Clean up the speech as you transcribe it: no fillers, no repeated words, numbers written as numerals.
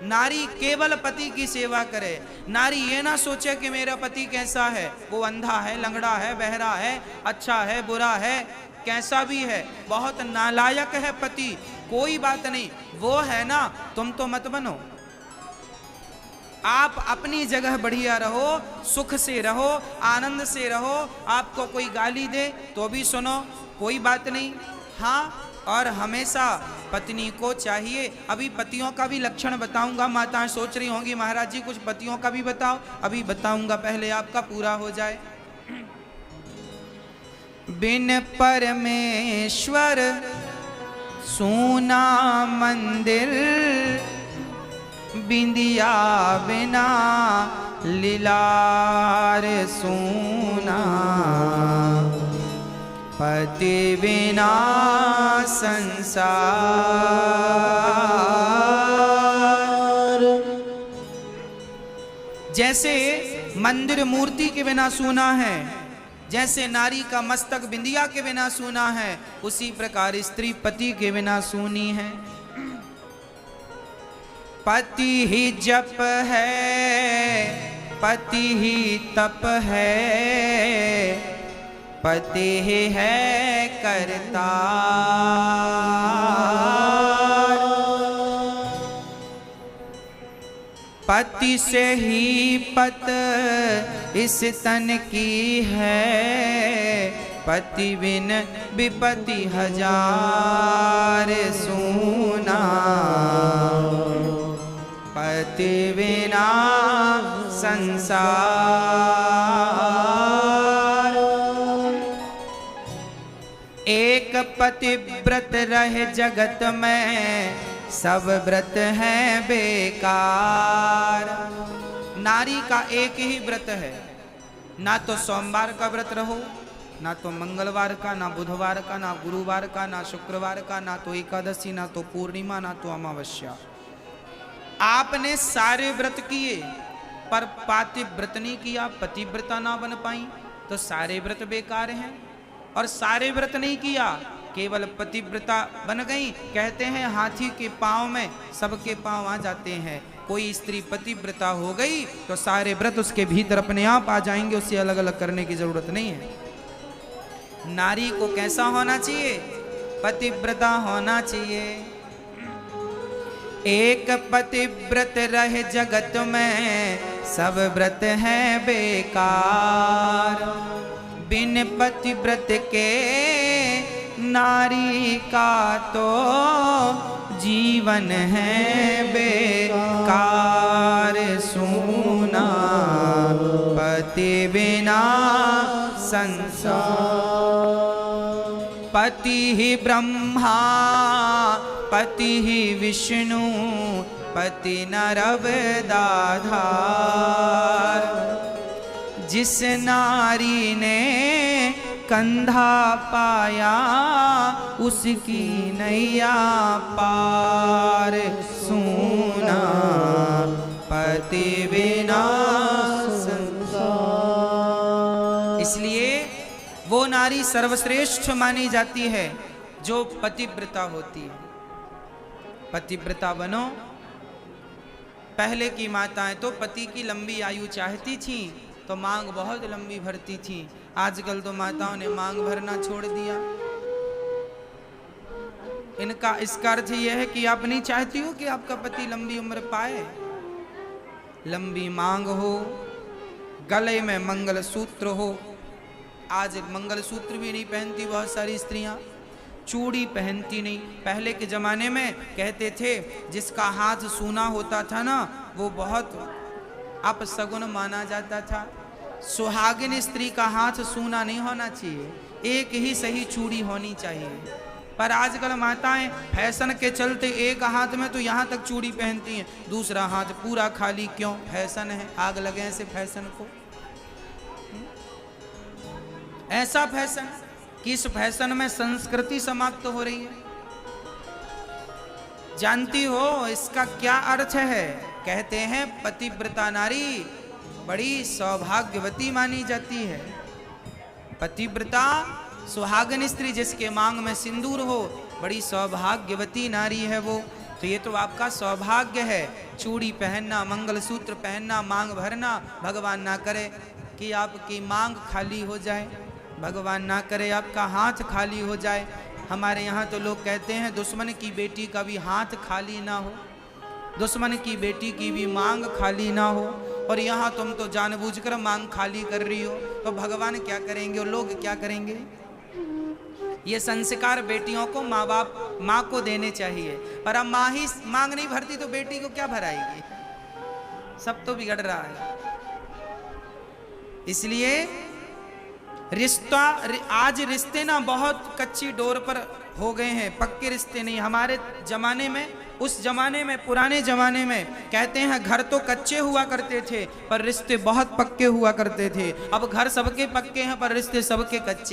नारी केवल पति की सेवा करे। नारी ये ना सोचे कि मेरा पति कैसा है, वो अंधा है, लंगड़ा है, बहरा है, अच्छा है, बुरा है, कैसा भी है, बहुत नालायक है पति, कोई बात नहीं, वो है ना, तुम तो मत बनो। आप अपनी जगह बढ़िया रहो, सुख से रहो, आनंद से रहो। आपको कोई गाली दे तो भी सुनो, कोई बात नहीं। हाँ, और हमेशा पत्नी को चाहिए, अभी पतियों का भी लक्षण बताऊंगा। माताएं सोच रही होंगी महाराज जी कुछ पतियों का भी बताओ, अभी बताऊंगा, पहले आपका पूरा हो जाए। बिन परमेश्वर सूना मंदिर, बिंदिया बिना लीलार सूना, पति बिना संसार। जैसे मंदिर मूर्ति के बिना सूना है, जैसे नारी का मस्तक बिंदिया के बिना सूना है, उसी प्रकार स्त्री पति के बिना सूनी है। पति ही जप है, पति ही तप है, पति ही है करता। पति से ही पत इस तन की है, पति बिन विपति हजार सूना, पति बिना संसार। एक पतिव्रत रहे जगत में, सब व्रत हैं बेकार। नारी का एक ही व्रत है, ना तो सोमवार का व्रत रहो, ना तो मंगलवार का, ना बुधवार का, ना गुरुवार का, ना शुक्रवार का, ना तो एकादशी, ना तो पूर्णिमा, ना तो अमावस्या। आपने सारे व्रत किए पर पातिव्रत नहीं किया, पतिव्रता ना बन पाई, तो सारे व्रत बेकार हैं। और सारे व्रत नहीं किया, केवल पतिव्रता बन गई। कहते हैं हाथी के पांव में सबके पांव आ जाते हैं। कोई स्त्री पतिव्रता हो गई तो सारे व्रत उसके भीतर अपने आप आ जाएंगे, उससे अलग अलग करने की जरूरत नहीं है। नारी को कैसा होना चाहिए? पतिव्रता होना चाहिए। एक पतिव्रत रहे जगत में, सब व्रत हैं बेकार। बिन पतिव्रत के नारी का तो जीवन है बेकार सूना, पति बिना संसार। पति ही ब्रह्मा, पति ही विष्णु, पति नरवदाधार। जिस नारी ने कंधा पाया, उसकी नैया पार सूना, पति बिना संसार। इसलिए वो नारी सर्वश्रेष्ठ मानी जाती है जो पतिव्रता होती है। पतिव्रता बनो। पहले की माताएं तो पति की लंबी आयु चाहती थीं तो मांग बहुत लंबी भरती थी। आजकल तो माताओं ने मांग भरना छोड़ दिया। इनका इसका अर्थ यह है कि आप नहीं चाहती हो कि आपका पति लंबी उम्र पाए, लंबी मांग हो, गले में मंगलसूत्र हो। आज मंगलसूत्र भी नहीं पहनती बहुत सारी स्त्रियां, चूड़ी पहनती नहीं। पहले के जमाने में कहते थे जिसका हाथ सूना होता था ना, वो बहुत अपशगुन माना जाता था। सुहागिन स्त्री का हाथ सूना नहीं होना चाहिए, एक ही सही चूड़ी होनी चाहिए। पर आजकल माताएं फैशन के चलते एक हाथ में तो यहाँ तक चूड़ी पहनती हैं, दूसरा हाथ पूरा खाली। क्यों? फैशन है, आग लगे ऐसे फैशन को। ऐसा फैशन कि इस फैशन में संस्कृति समाप्त हो रही है। जानती हो इसका क्या अर्थ है? कहते हैं पतिव्रता नारी बड़ी सौभाग्यवती मानी जाती है। पतिव्रता सुहागन स्त्री जिसके मांग में सिंदूर हो, बड़ी सौभाग्यवती नारी है वो। तो ये तो आपका सौभाग्य है। चूड़ी पहनना, मंगलसूत्र पहनना, मांग भरना। भगवान ना करे कि आपकी मांग खाली हो जाए, भगवान ना करे आपका हाथ खाली हो जाए। हमारे यहाँ तो लोग कहते हैं दुश्मन की बेटी का भी हाथ खाली ना हो, दुश्मन की बेटी की भी मांग खाली ना हो। और यहाँ तुम तो जानबूझकर मांग खाली कर रही हो, तो भगवान क्या करेंगे और लोग क्या करेंगे? ये संस्कार बेटियों को माँ बाप, माँ को देने चाहिए। पर अब माँ ही मांग नहीं भरती तो बेटी को क्या भराएगी? सब तो बिगड़ रहा है। इसलिए रिश्ता, आज रिश्ते ना बहुत कच्ची डोर पर हो गए हैं, पक्के रिश्ते नहीं। हमारे जमाने में, उस जमाने में, पुराने जमाने में कहते हैं घर तो कच्चे हुआ करते थे पर रिश्ते बहुत पक्के हुआ करते थे। अब घर सबके पक्के हैं पर रिश्ते सबके कच्चे।